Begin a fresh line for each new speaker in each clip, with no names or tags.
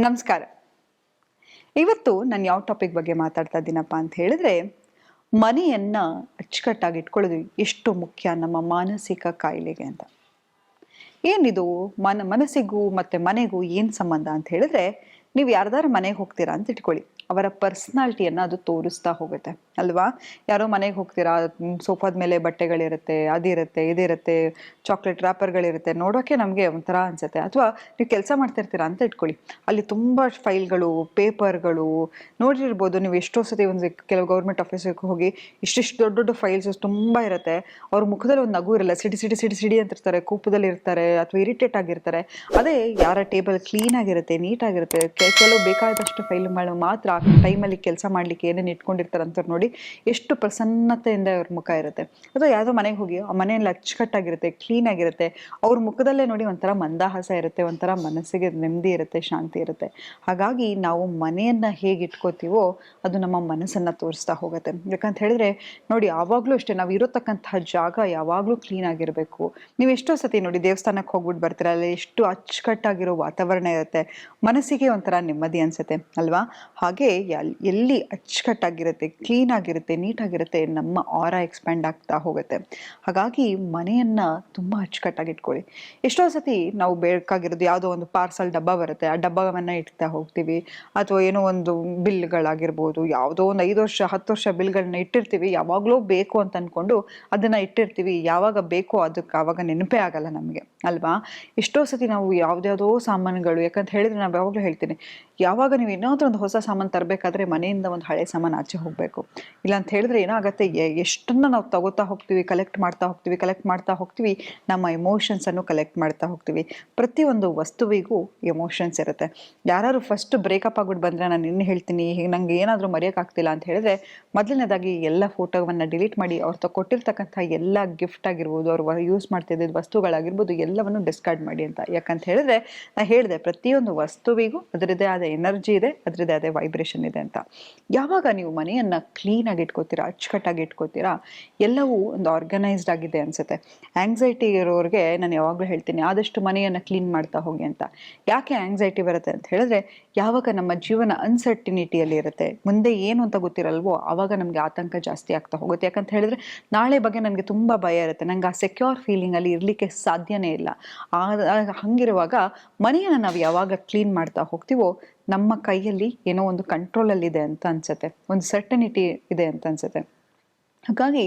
ನಮಸ್ಕಾರ. ಇವತ್ತು ನಾನು ಯಾವ ಟಾಪಿಕ್ ಬಗ್ಗೆ ಮಾತಾಡ್ತಾ ಇದ್ದೀನಪ್ಪ ಅಂತ ಹೇಳಿದ್ರೆ, ಮನೆಯನ್ನ ಅಚ್ಚುಕಟ್ಟಾಗಿ ಇಟ್ಕೊಳ್ಳೋದು ಎಷ್ಟು ಮುಖ್ಯ ನಮ್ಮ ಮಾನಸಿಕ ಕಾಯಿಲೆಗೆ ಅಂತ. ಏನಿದು ಮನಸ್ಸಿಗೂ ಮತ್ತೆ ಮನೆಗೂ ಏನು ಸಂಬಂಧ ಅಂತ ಹೇಳಿದ್ರೆ, ನೀವು ಯಾರ್ದಾರ ಮನೆಗೆ ಹೋಗ್ತೀರಾ ಅಂತ ಇಟ್ಕೊಳ್ಳಿ. ಅವರ ಪರ್ಸನಾಲಿಟಿಯನ್ನ ಅದು ತೋರಿಸ್ತಾ ಹೋಗುತ್ತೆ ಅಲ್ವಾ? ಯಾರೋ ಮನೆಗೆ ಹೋಗ್ತೀರಾ, ಸೋಫಾದ ಮೇಲೆ ಬಟ್ಟೆಗಳಿರುತ್ತೆ, ಅದಿರುತ್ತೆ, ಇದಿರುತ್ತೆ, ಚಾಕ್ಲೇಟ್ ರ್ಯಾಪರ್ಗಳಿರುತ್ತೆ, ನೋಡೋಕೆ ನಮಗೆ ಒಂಥರ ಅನ್ಸುತ್ತೆ. ಅಥವಾ ನೀವು ಕೆಲಸ ಮಾಡ್ತಿರ್ತೀರಾ ಅಂತ ಇಟ್ಕೊಳ್ಳಿ, ಅಲ್ಲಿ ತುಂಬ ಫೈಲ್ಗಳು, ಪೇಪರ್ಗಳು ನೋಡಿರ್ಬೋದು ನೀವು. ಎಷ್ಟೋ ಸತಿ ಒಂದು ಕೆಲವು ಗೌರ್ಮೆಂಟ್ ಆಫೀಸಿಗೆ ಹೋಗಿ ಇಷ್ಟಿಷ್ಟು ದೊಡ್ಡ ದೊಡ್ಡ ಫೈಲ್ಸ್ ತುಂಬ ಇರುತ್ತೆ. ಅವ್ರ ಮುಖದಲ್ಲಿ ಒಂದು ನಗು ಇರಲ್ಲ, ಸಿಡಿ ಸಿಡಿ ಸಿಡಿ ಸಿಡಿ ಅಂತ ಇರ್ತಾರೆ, ಕೋಪದಲ್ಲಿ ಇರ್ತಾರೆ ಅಥವಾ ಇರಿಟೇಟ್ ಆಗಿರ್ತಾರೆ. ಅದೇ ಯಾರ ಟೇಬಲ್ ಕ್ಲೀನ್ ಆಗಿರುತ್ತೆ, ನೀಟಾಗಿರುತ್ತೆ, ಕೆಲವು ಬೇಕಾದಷ್ಟು ಫೈಲ್ಗಳು ಮಾತ್ರ ಟೈಮಲ್ಲಿ ಕೆಲಸ ಮಾಡ್ಲಿಕ್ಕೆ ಏನೇನು ಇಟ್ಕೊಂಡಿರ್ತಾರೆ ಅಂತ ನೋಡಿ ಎಷ್ಟು ಪ್ರಸನ್ನತೆಯಿಂದ ಅವ್ರ ಮುಖ ಇರುತ್ತೆ. ಅಥವಾ ಯಾವುದೋ ಮನೆಗೆ ಹೋಗಿ ಆ ಮನೆಯಲ್ಲಿ ಅಚ್ಚುಕಟ್ಟಾಗಿರುತ್ತೆ, ಕ್ಲೀನ್ ಆಗಿರುತ್ತೆ, ಅವ್ರ ಮುಖದಲ್ಲೇ ನೋಡಿ ಒಂಥರ ಮಂದಹಾಸ ಇರುತ್ತೆ, ಒಂಥರ ಮನಸ್ಸಿಗೆ ನೆಮ್ಮದಿ ಇರುತ್ತೆ, ಶಾಂತಿ ಇರುತ್ತೆ. ಹಾಗಾಗಿ ನಾವು ಮನೆಯನ್ನ ಹೇಗೆ ಇಟ್ಕೋತೀವೋ ಅದು ನಮ್ಮ ಮನಸ್ಸನ್ನ ತೋರಿಸ್ತಾ ಹೋಗುತ್ತೆ. ಯಾಕಂತ ಹೇಳಿದ್ರೆ ನೋಡಿ, ಯಾವಾಗಲೂ ಅಷ್ಟೇ ನಾವು ಇರತಕ್ಕಂತಹ ಜಾಗ ಯಾವಾಗಲೂ ಕ್ಲೀನ್ ಆಗಿರಬೇಕು. ನೀವು ಎಷ್ಟೋ ಸತಿ ನೋಡಿ ದೇವಸ್ಥಾನಕ್ಕೆ ಹೋಗ್ಬಿಟ್ಟು ಬರ್ತೀರ, ಅಲ್ಲಿ ಎಷ್ಟು ಅಚ್ಚುಕಟ್ಟಾಗಿರೋ ವಾತಾವರಣ ಇರುತ್ತೆ, ಮನಸ್ಸಿಗೆ ಒಂಥರ ನೆಮ್ಮದಿ ಅನ್ಸುತ್ತೆ ಅಲ್ವಾ? ಹಾಗೆ ಎಲ್ಲಿ ಅಚ್ಚುಕಟ್ಟಾಗಿರುತ್ತೆ, ಕ್ಲೀನ್ ಆಗಿರುತ್ತೆ, ನೀಟಾಗಿರುತ್ತೆ, ನಮ್ಮ ಆರಾ ಎಕ್ಸ್ಪ್ಯಾಂಡ್ ಆಗ್ತಾ ಹೋಗುತ್ತೆ. ಹಾಗಾಗಿ ಮನೆಯನ್ನ ತುಂಬ ಅಚ್ಚುಕಟ್ಟಾಗಿ ಇಟ್ಕೊಳ್ಳಿ. ಎಷ್ಟೋ ಸತಿ ನಾವು ಬೇಕಾಗಿರೋದು ಯಾವುದೋ ಒಂದು ಪಾರ್ಸಲ್ ಡಬ್ಬ ಬರುತ್ತೆ, ಆ ಡಬ್ಬವನ್ನ ಇಡ್ತಾ ಹೋಗ್ತೀವಿ. ಅಥವಾ ಏನೋ ಒಂದು ಬಿಲ್ಗಳಾಗಿರ್ಬೋದು, ಯಾವುದೋ ಒಂದು 5 ವರ್ಷ 10 ವರ್ಷ ಬಿಲ್ಗಳನ್ನ ಇಟ್ಟಿರ್ತೀವಿ, ಯಾವಾಗಲೂ ಬೇಕು ಅಂತ ಅಂದ್ಕೊಂಡು ಅದನ್ನ ಇಟ್ಟಿರ್ತೀವಿ. ಯಾವಾಗ ಬೇಕೋ ಅದಕ್ಕೆ ಆವಾಗ ನೆನಪೇ ಆಗಲ್ಲ ನಮಗೆ ಅಲ್ವಾ? ಎಷ್ಟೋ ಸತಿ ನಾವು ಯಾವ್ದ್ಯಾವುದೋ ಸಾಮಾನುಗಳು, ಯಾಕಂತ ಹೇಳಿದ್ರೆ ನಾವು ಯಾವಾಗಲೂ ಹೇಳ್ತೀನಿ, ಯಾವಾಗ ನೀವು ಏನಾದರೂ ಒಂದು ಹೊಸ ಸಾಮಾನು ತರಬೇಕಾದ್ರೆ ಮನೆಯಿಂದ ಒಂದು ಹಳೆ ಸಾಮಾನು ಆಚೆ ಹೋಗಬೇಕು. ಇಲ್ಲ ಅಂತ ಹೇಳಿದ್ರೆ ಏನಾಗುತ್ತೆ, ಎಷ್ಟನ್ನ ನಾವು ತಗೋತಾ ಹೋಗ್ತೀವಿ, ಕಲೆಕ್ಟ್ ಮಾಡ್ತಾ ಹೋಗ್ತೀವಿ, ನಮ್ಮ ಎಮೋಷನ್ಸನ್ನು ಕಲೆಕ್ಟ್ ಮಾಡ್ತಾ ಹೋಗ್ತೀವಿ. ಪ್ರತಿಯೊಂದು ವಸ್ತುವಿಗೂ ಎಮೋಷನ್ಸ್ ಇರುತ್ತೆ. ಯಾರು ಫಸ್ಟ್ ಬ್ರೇಕಪ್ ಆಗ್ಬಿಟ್ಟು ಬಂದರೆ, ನಾನು ಇನ್ನು ಹೇಳ್ತೀನಿ, ನಂಗೆ ಏನಾದರೂ ಮರೆಯೋಕ್ಕಾಗ್ತಿಲ್ಲ ಅಂತ ಹೇಳಿದ್ರೆ, ಮೊದಲನೇದಾಗಿ ಎಲ್ಲ ಫೋಟೋವನ್ನು ಡಿಲೀಟ್ ಮಾಡಿ ಅವ್ರು ಕೊಟ್ಟಿರ್ತಕ್ಕಂಥ ಎಲ್ಲ ಗಿಫ್ಟ್ ಆಗಿರ್ಬೋದು, ಅವ್ರು ಯೂಸ್ ಮಾಡ್ತಿದ್ದ ವಸ್ತುಗಳಾಗಿರ್ಬೋದು, ಎಲ್ಲವನ್ನು ಡಿಸ್ಕಾರ್ಡ್ ಮಾಡಿ ಅಂತ. ಯಾಕಂತ ಹೇಳಿದ್ರೆ ನಾನು ಹೇಳಿದೆ, ಪ್ರತಿಯೊಂದು ವಸ್ತುವಿಗೂ ಅದರದ್ದೇ ಆದ ಎನರ್ಜಿ ಇದೆ, ಅದರದ್ದೇ ಆದ ವೈಬ್ರೇಷನ್ ಇದೆ ಅಂತ. ಯಾವಾಗ ನೀವು ಮನೆಯನ್ನ ಕ್ಲೀನ್ ಆಗಿ ಇಟ್ಕೋತೀರಾ, ಅಚ್ಚುಕಟ್ಟಾಗಿ ಇಟ್ಕೋತೀರಾ, ಎಲ್ಲವೂ ಒಂದು ಆರ್ಗನೈಸ್ಡ್ ಆಗಿದೆ ಅನ್ಸುತ್ತೆ. ಆಂಗ್ಸೈಟಿ ಇರೋರಿಗೆ ನಾನು ಯಾವಾಗಲೂ ಹೇಳ್ತೀನಿ, ಆದಷ್ಟು ಮನೆಯನ್ನ ಕ್ಲೀನ್ ಮಾಡ್ತಾ ಹೋಗಿ ಅಂತ. ಯಾಕೆ ಆಂಗ್ಸೈಟಿ ಬರುತ್ತೆ ಅಂತ ಹೇಳಿದ್ರೆ, ಯಾವಾಗ ನಮ್ಮ ಜೀವನ ಅನ್ಸರ್ಟಿನಿಟಿಯಲ್ಲಿ ಇರುತ್ತೆ, ಮುಂದೆ ಏನು ಅಂತ ಗೊತ್ತಿರಲ್ವೋ, ಆವಾಗ ನಮಗೆ ಆತಂಕ ಜಾಸ್ತಿ ಆಗ್ತಾ ಹೋಗುತ್ತೆ. ಯಾಕಂತ ಹೇಳಿದ್ರೆ ನಾಳೆ ಬಗ್ಗೆ ನನಗೆ ತುಂಬಾ ಭಯ ಇರುತ್ತೆ, ನಂಗೆ ಆ ಸೆಕ್ಯೂರ್ ಫೀಲಿಂಗ್ ಅಲ್ಲಿ ಇರ್ಲಿಕ್ಕೆ ಸಾಧ್ಯನೇ ಇಲ್ಲ. ಹಂಗಿರುವಾಗ ಮನೆಯನ್ನ ನಾವು ಯಾವಾಗ ಕ್ಲೀನ್ ಮಾಡ್ತಾ ಹೋಗ್ತೀವೋ, ನಮ್ಮ ಕೈಯಲ್ಲಿ ಏನೋ ಒಂದು ಕಂಟ್ರೋಲಲ್ಲಿ ಇದೆ ಅಂತ ಅನ್ಸುತ್ತೆ, ಒಂದು ಸರ್ಟನಿಟಿ ಇದೆ ಅಂತ ಅನ್ಸುತ್ತೆ. ಹಾಗಾಗಿ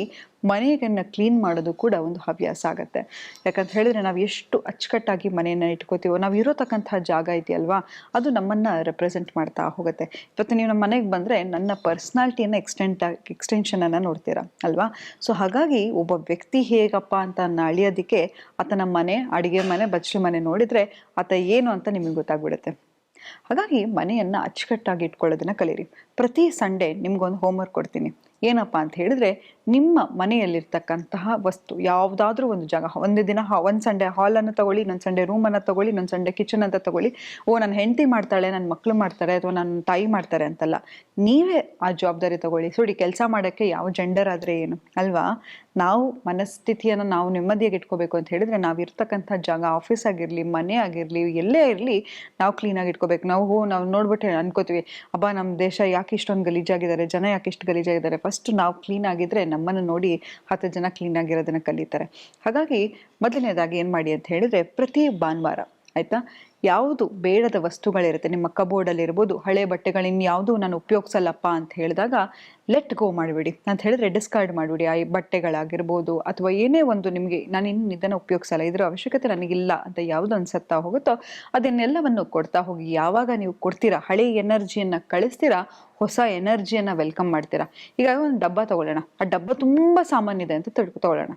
ಮನೆಯನ್ನ ಕ್ಲೀನ್ ಮಾಡೋದು ಕೂಡ ಒಂದು ಹವ್ಯಾಸ ಆಗತ್ತೆ. ಯಾಕಂತ ಹೇಳಿದ್ರೆ ನಾವು ಎಷ್ಟು ಅಚ್ಚುಕಟ್ಟಾಗಿ ಮನೆಯನ್ನ ಇಟ್ಕೋತೀವೋ, ನಾವು ಇರೋತಕ್ಕಂತಹ ಜಾಗ ಇದೆಯಲ್ವಾ, ಅದು ನಮ್ಮನ್ನ ರೆಪ್ರೆಸೆಂಟ್ ಮಾಡ್ತಾ ಹೋಗುತ್ತೆ. ಇವತ್ತು ನೀವು ನಮ್ಮ ಮನೆಗೆ ಬಂದ್ರೆ ನನ್ನ ಪರ್ಸ್ನಾಲಿಟಿಯನ್ನ ಎಕ್ಸ್ಟೆನ್ಷನ್ ಅನ್ನ ನೋಡ್ತೀರಾ ಅಲ್ವಾ? ಸೊ ಹಾಗಾಗಿ ಒಬ್ಬ ವ್ಯಕ್ತಿ ಹೇಗಪ್ಪ ಅಂತ ಅಳಿಯೋದಕ್ಕೆ ಆತನ ಮನೆ, ಅಡಿಗೆ ಮನೆ, ಬಚ್ಚಲು ಮನೆ ನೋಡಿದ್ರೆ ಆತ ಏನು ಅಂತ ನಿಮಗೆ ಗೊತ್ತಾಗ್ಬಿಡುತ್ತೆ. ಹಾಗಾಗಿ ಮನೆಯನ್ನ ಅಚ್ಚುಕಟ್ಟಾಗಿ ಇಟ್ಕೊಳ್ಳೋದನ್ನ ಕಲೀರಿ. ಪ್ರತಿ ಸಂಡೇ ನಿಮ್ಗೊಂದು ಹೋಮ್ವರ್ಕ್ ಕೊಡ್ತೀನಿ. ಏನಪ್ಪಾ ಅಂತ ಹೇಳಿದ್ರೆ, ನಿಮ್ಮ ಮನೆಯಲ್ಲಿರ್ತಕ್ಕಂತಹ ವಸ್ತು ಯಾವುದಾದ್ರೂ ಒಂದು ಜಾಗ, ಒಂದು ದಿನ ಒಂದು ಸಂಡೇ ಹಾಲನ್ನು ತಗೊಳ್ಳಿ, ಇನ್ನೊಂದು ಸಂಡೇ ರೂಮನ್ನು ತಗೊಳ್ಳಿ, ಇನ್ನೊಂದು ಸಂಡೇ ಕಿಚನ್ ಅಂತ ತಗೊಳ್ಳಿ. ನನ್ನ ಹೆಂಡತಿ ಮಾಡ್ತಾಳೆ, ನನ್ನ ಮಕ್ಕಳು ಮಾಡ್ತಾರೆ, ಅಥವಾ ನನ್ನ ತಾಯಿ ಮಾಡ್ತಾರೆ ಅಂತಲ್ಲ, ನೀವೇ ಆ ಜವಾಬ್ದಾರಿ ತಗೊಳ್ಳಿ. ನೋಡಿ, ಕೆಲಸ ಮಾಡೋಕ್ಕೆ ಯಾವ ಜೆಂಡರ್ ಆದ್ರೆ ಏನು ಅಲ್ವಾ? ನಾವು ಮನಸ್ಥಿತಿಯನ್ನು ನಾವು ನೆಮ್ಮದಿಯಾಗಿ ಇಟ್ಕೋಬೇಕು ಅಂತ ಹೇಳಿದ್ರೆ, ನಾವು ಇರ್ತಕ್ಕಂಥ ಜಾಗ, ಆಫೀಸ್ ಆಗಿರ್ಲಿ, ಮನೆ ಆಗಿರ್ಲಿ, ಎಲ್ಲೇ ಇರಲಿ, ನಾವು ಕ್ಲೀನಾಗಿ ಇಟ್ಕೋಬೇಕು. ನಾವು ನೋಡ್ಬಿಟ್ಟು ಅನ್ಕೋತೀವಿ, ಅಬ್ಬಾ ನಮ್ಮ ದೇಶ ಯಾಕೆ ಇಷ್ಟೊಂದು ಗಲೀಜಾಗಿದ್ದಾರೆ, ಜನ ಯಾಕೆ ಇಷ್ಟು ಗಲೀಜಾಗಿದ್ದಾರೆ. ಫಸ್ಟ್ ನಾವು ಕ್ಲೀನ್ ಆಗಿದ್ರೆ ನಮ್ಮನ್ನು ನೋಡಿ 10 ಜನ ಕ್ಲೀನ್ ಆಗಿರೋದನ್ನ ಕಲಿತಾರೆ. ಹಾಗಾಗಿ ಮೊದಲನೇದಾಗಿ ಏನು ಮಾಡಿ ಅಂತ ಹೇಳಿದ್ರೆ, ಪ್ರತಿ ಭಾನುವಾರ ಆಯ್ತಾ, ಯಾವುದು ಬೇಡದ ವಸ್ತುಗಳಿರುತ್ತೆ ನಿಮ್ಮ ಕಬೋರ್ಡಲ್ಲಿ ಇರ್ಬೋದು, ಹಳೆ ಬಟ್ಟೆಗಳು ಇನ್ಯಾವುದು ನಾನು ಉಪಯೋಗಿಸಲ್ಲಪ್ಪ ಅಂತ ಹೇಳಿದಾಗ ಲೆಟ್ ಗೋ ಮಾಡಿಬಿಡಿ ಅಂತ ಹೇಳಿದ್ರೆ, ಡಿಸ್ಕಾರ್ಡ್ ಮಾಡಿಬಿಡಿ. ಆ ಬಟ್ಟೆಗಳಾಗಿರ್ಬೋದು ಅಥವಾ ಏನೇ ಒಂದು ನಿಮಗೆ ನಾನು ಇನ್ನು ಇದನ್ನು ಉಪಯೋಗಿಸಲ್ಲ, ಇದರ ಅವಶ್ಯಕತೆ ನನಗಿಲ್ಲ ಅಂತ ಯಾವುದು ಅನ್ಸತ್ತಾ ಹೋಗುತ್ತೋ ಅದನ್ನೆಲ್ಲವನ್ನು ಕೊಡ್ತಾ ಹೋಗಿ. ಯಾವಾಗ ನೀವು ಕೊಡ್ತೀರಾ, ಹಳೆ ಎನರ್ಜಿಯನ್ನು ಕಳಿಸ್ತೀರಾ, ಹೊಸ ಎನರ್ಜಿಯನ್ನು ವೆಲ್ಕಮ್ ಮಾಡ್ತೀರಾ. ಈಗ ಒಂದು ಡಬ್ಬ ತಗೊಳ್ಳೋಣ, ಆ ಡಬ್ಬ ತುಂಬ ಸಾಮಾನ್ಯ ಇದೆ ಅಂತ ತಗೊಳ್ಳೋಣ.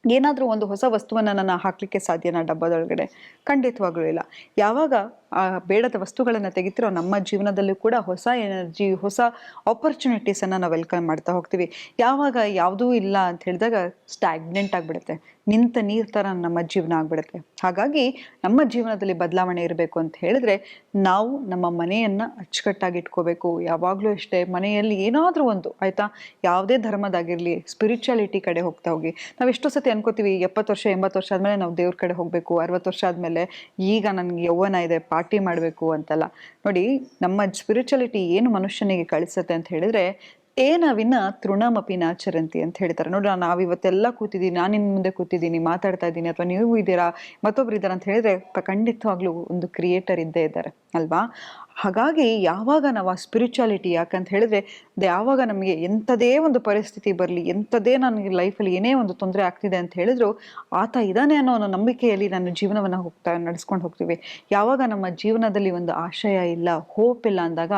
ಏನಾದರೂ ಒಂದು ಹೊಸ ವಸ್ತುವನ್ನು ನಾನು ಹಾಕಲಿಕ್ಕೆ ಸಾಧ್ಯನಾ ಡಬ್ಬದೊಳಗಡೆ? ಖಂಡಿತವಾಗ್ಲೂ ಇಲ್ಲ. ಯಾವಾಗ ಆ ಬೇಡದ ವಸ್ತುಗಳನ್ನು ತೆಗಿತಿರೋ, ನಮ್ಮ ಜೀವನದಲ್ಲೂ ಕೂಡ ಹೊಸ ಎನರ್ಜಿ, ಹೊಸ ಆಪರ್ಚುನಿಟೀಸನ್ನು ನಾವು ವೆಲ್ಕಮ್ ಮಾಡ್ತಾ ಹೋಗ್ತೀವಿ. ಯಾವಾಗ ಯಾವುದೂ ಇಲ್ಲ ಅಂತ ಹೇಳಿದಾಗ ಸ್ಟ್ಯಾಗ್ನೆಂಟ್ ಆಗಿಬಿಡುತ್ತೆ, ನಿಂತ ನೀರು ಥರ ನಮ್ಮ ಜೀವನ ಆಗ್ಬಿಡುತ್ತೆ. ಹಾಗಾಗಿ ನಮ್ಮ ಜೀವನದಲ್ಲಿ ಬದಲಾವಣೆ ಇರಬೇಕು ಅಂತ ಹೇಳಿದ್ರೆ, ನಾವು ನಮ್ಮ ಮನೆಯನ್ನು ಅಚ್ಚುಕಟ್ಟಾಗಿ ಇಟ್ಕೋಬೇಕು. ಯಾವಾಗಲೂ ಅಷ್ಟೇ, ಮನೆಯಲ್ಲಿ ಏನಾದರೂ ಒಂದು ಆಯಿತಾ, ಯಾವುದೇ ಧರ್ಮದಾಗಿರಲಿ, ಸ್ಪಿರಿಚುಯಾಲಿಟಿ ಕಡೆ ಹೋಗ್ತಾ ಹೋಗಿ. ನಾವು ಎಷ್ಟೋ ಸತಿ ಅನ್ಕೋತೀವಿ, 70 ವರ್ಷ 80 ವರ್ಷ ಆದಮೇಲೆ ನಾವು ದೇವ್ರ ಕಡೆ ಹೋಗಬೇಕು, 60 ವರ್ಷ ಆದಮೇಲೆ ಈಗ ನನಗೆ ಯೌವನ ಇದೆ, ಪಾರ್ಟಿ ಮಾಡಬೇಕು ಅಂತಲ್ಲ. ನೋಡಿ, ನಮ್ಮ ಸ್ಪಿರಿಚುಯಾಲಿಟಿ ಏನು ಮನುಷ್ಯನಿಗೆ ಕಳಿಸುತ್ತೆ ಅಂತ ಹೇಳಿದ್ರೆ, ತೇನ ವಿನ ತೃಣಮಪಿ ನಾಚರಂತಿ ಅಂತ ಹೇಳ್ತಾರೆ. ನೋಡ್ರಿ, ನಾವು ಇವತ್ತೆಲ್ಲ ಕೂತಿದ್ದೀನಿ, ನಾನು ನಿನ್ನ ಮುಂದೆ ಕೂತಿದ್ದೀನಿ, ಮಾತಾಡ್ತಾ ಇದ್ದೀನಿ, ಅಥವಾ ನೀವು ಇದ್ದೀರಾ, ಮತ್ತೊಬ್ರು ಇದ್ದಾರೆ ಅಂತ ಹೇಳಿದ್ರೆ ಖಂಡಿತವಾಗ್ಲೂ ಒಂದು ಕ್ರಿಯೇಟರ್ ಇದ್ದೇ ಇದ್ದಾರೆ ಅಲ್ವಾ? ಹಾಗಾಗಿ ಯಾವಾಗ ನಾವು ಆ ಸ್ಪಿರಿಚುಯಾಲಿಟಿ, ಯಾಕಂತ ಹೇಳಿದ್ರೆ ಯಾವಾಗ ನಮಗೆ ಎಂಥದೇ ಒಂದು ಪರಿಸ್ಥಿತಿ ಬರಲಿ, ಎಂಥದೇ ನನಗೆ ಲೈಫಲ್ಲಿ ಏನೇ ಒಂದು ತೊಂದರೆ ಆಗ್ತಿದೆ ಅಂತ ಹೇಳಿದ್ರು, ಆತ ಇದ್ದಾನೆ ಅನ್ನೋ ಒಂದು ನಂಬಿಕೆಯಲ್ಲಿ ನನ್ನ ಜೀವನವನ್ನು ನಡೆಸ್ಕೊಂಡು ಹೋಗ್ತೀವಿ. ಯಾವಾಗ ನಮ್ಮ ಜೀವನದಲ್ಲಿ ಒಂದು ಆಶಯ ಇಲ್ಲ, ಹೋಪ್ ಇಲ್ಲ ಅಂದಾಗ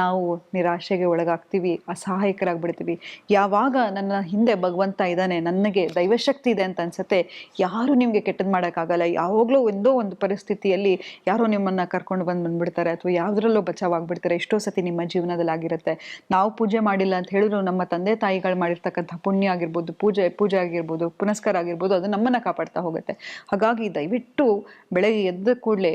ನಾವು ನಿರಾಶೆಗೆ ಒಳಗಾಗ್ತೀವಿ, ಅಸಹಾಯಕರಾಗ್ಬಿಡ್ತೀವಿ. ಯಾವಾಗ ನನ್ನ ಹಿಂದೆ ಭಗವಂತ ಇದ್ದಾನೆ, ನನಗೆ ದೈವಶಕ್ತಿ ಇದೆ ಅಂತ ಅನ್ಸುತ್ತೆ, ಯಾರು ನಿಮಗೆ ಕೆಟ್ಟದ್ದು ಮಾಡೋಕ್ಕಾಗಲ್ಲ. ಯಾವಾಗಲೂ ಒಂದೋ ಒಂದು ಪರಿಸ್ಥಿತಿಯಲ್ಲಿ ಯಾರೋ ನಿಮ್ಮನ್ನ ಕರ್ಕೊಂಡು ಬಂದ್ಬಿಡ್ತಾರೆ, ಅಥವಾ ಯಾವ್ದ್ರಲ್ಲೋ ಬಚಾವಾಗ್ಬಿಡ್ತಾರೆ. ಎಷ್ಟೋ ಸತಿ ನಿಮ್ಮ ಜೀವನದಲ್ಲಿ ಆಗಿರುತ್ತೆ. ನಾವು ಪೂಜೆ ಮಾಡಿಲ್ಲ ಅಂತ ಹೇಳಿದ್ರು ನಮ್ಮ ತಂದೆ ತಾಯಿಗಳು ಮಾಡಿರ್ತಕ್ಕಂಥ ಪುಣ್ಯ ಆಗಿರ್ಬೋದು, ಪೂಜೆ ಆಗಿರ್ಬೋದು, ಪುನಸ್ಕಾರ ಆಗಿರ್ಬೋದು, ಅದು ನಮ್ಮನ್ನ ಕಾಪಾಡ್ತಾ ಹೋಗುತ್ತೆ. ಹಾಗಾಗಿ ದಯವಿಟ್ಟು ಬೆಳಗ್ಗೆ ಎದ್ದ ಕೂಡಲೇ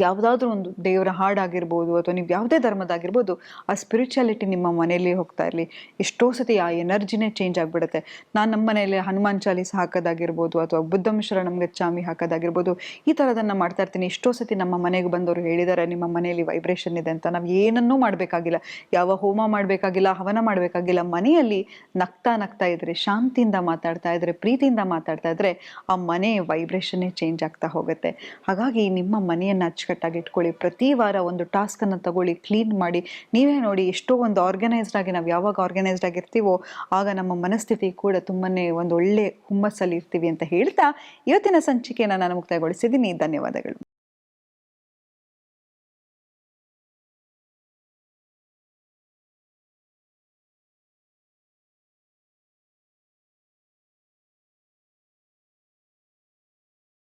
ಯಾವುದಾದ್ರೂ ಒಂದು ದೇವರ ಹಾಡಾಗಿರ್ಬೋದು, ಅಥವಾ ನೀವು ಯಾವುದೇ ಧರ್ಮದಾಗಿರ್ಬೋದು, ಆ ಸ್ಪಿರಿಚುಯಾಲಿಟಿ ನಿಮ್ಮ ಮನೆಯಲ್ಲಿ ಹೋಗ್ತಾ ಇರಲಿ. ಎಷ್ಟೋ ಸತಿ ಆ ಎನರ್ಜಿನೇ ಚೇಂಜ್ ಆಗಿಬಿಡುತ್ತೆ. ನಾನು ನಮ್ಮ ಮನೆಯಲ್ಲಿ ಹನುಮಾನ್ ಚಾಲೀಸ್ ಹಾಕೋದಾಗಿರ್ಬೋದು, ಅಥವಾ ಬುದ್ಧಂ ಶರಣಂ ಗಚ್ಚಾಮಿ ಹಾಕೋದಾಗಿರ್ಬೋದು, ಈ ಥರದನ್ನು ಮಾಡ್ತಾ ಇರ್ತೀನಿ. ಎಷ್ಟೋ ಸತಿ ನಮ್ಮ ಮನೆಗೆ ಬಂದವರು ಹೇಳಿದ್ದಾರೆ, ನಿಮ್ಮ ಮನೆಯಲ್ಲಿ ವೈಬ್ರೇಷನ್ ಇದೆ ಅಂತ. ನಾವು ಏನನ್ನೂ ಮಾಡಬೇಕಾಗಿಲ್ಲ, ಯಾವ ಹೋಮ ಮಾಡಬೇಕಾಗಿಲ್ಲ, ಹವನ ಮಾಡಬೇಕಾಗಿಲ್ಲ. ಮನೆಯಲ್ಲಿ ನಗ್ತಾ ನಗ್ತಾ ಇದ್ರೆ, ಶಾಂತಿಯಿಂದ ಮಾತಾಡ್ತಾ ಇದ್ರೆ, ಪ್ರೀತಿಯಿಂದ ಮಾತಾಡ್ತಾ ಇದ್ರೆ, ಆ ಮನೆ ವೈಬ್ರೇಷನ್ನೇ ಚೇಂಜ್ ಆಗ್ತಾ ಹೋಗುತ್ತೆ. ಹಾಗಾಗಿ ನಿಮ್ಮ ಮನೆಯನ್ನು ಅಚ್ಚುಕಟ್ಟಾಗಿ ಇಟ್ಕೊಳ್ಳಿ. ಪ್ರತಿ ವಾರ ಒಂದು ಟಾಸ್ಕ್ ಅನ್ನು ತಗೊಳ್ಳಿ, ಕ್ಲೀನ್ ಮಾಡಿ. ನೀವೇ ನೋಡಿ, ಎಷ್ಟೋ ಒಂದು ಆರ್ಗನೈಸ್ಡ್ ಆಗಿ, ನಾವು ಯಾವಾಗ ಆರ್ಗನೈಸ್ಡ್ ಆಗಿರ್ತೀವೋ ಆಗ ನಮ್ಮ ಮನಸ್ಥಿತಿ ಕೂಡ ತುಂಬನೇ ಒಂದು ಒಳ್ಳೆ ಹುಮ್ಮಸ್ಸಲ್ಲಿ ಇರ್ತೀವಿ ಅಂತ ಹೇಳ್ತಾ ಇವತ್ತಿನ ಸಂಚಿಕೆಯನ್ನು ನಾನು ಮುಕ್ತಾಯಗೊಳಿಸಿದ್ದೀನಿ. ಧನ್ಯವಾದಗಳು.